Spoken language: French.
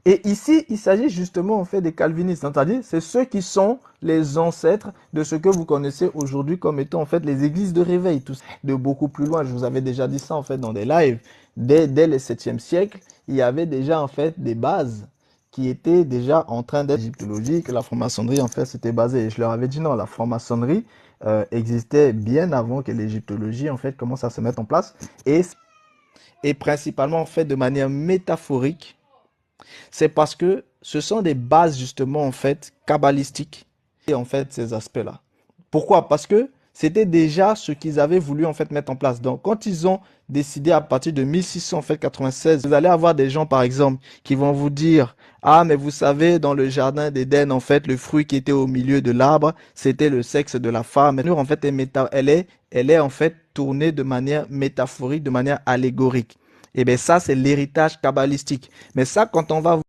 Et ici, il s'agit justement en fait des calvinistes, c'est-à-dire c'est ceux qui sont les ancêtres de ce que vous connaissez aujourd'hui comme étant en fait les églises de réveil, tous de beaucoup plus loin. Je vous avais déjà dit ça en fait dans des lives. Dès le 7e siècle, il y avait déjà en fait des bases qui étaient déjà en train d'être égyptologiques. La franc-maçonnerie en fait c'était basé. Et je leur avais dit non, la franc-maçonnerie existait bien avant que l'égyptologie en fait commence à se mettre en place et, et principalement en fait de manière métaphorique, c'est parce que ce sont des bases justement en fait kabbalistiques et en fait ces aspects-là. Pourquoi? Parce que c'était déjà ce qu'ils avaient voulu en fait mettre en place. Donc quand ils ont décidé à partir de 1696, vous allez avoir des gens par exemple qui vont vous dire ah mais vous savez dans le jardin d'Éden en fait le fruit qui était au milieu de l'arbre c'était le sexe de la femme. En fait elle est en fait tournée de manière métaphorique, de manière allégorique. Et bien ça c'est l'héritage kabbalistique. Mais ça quand on va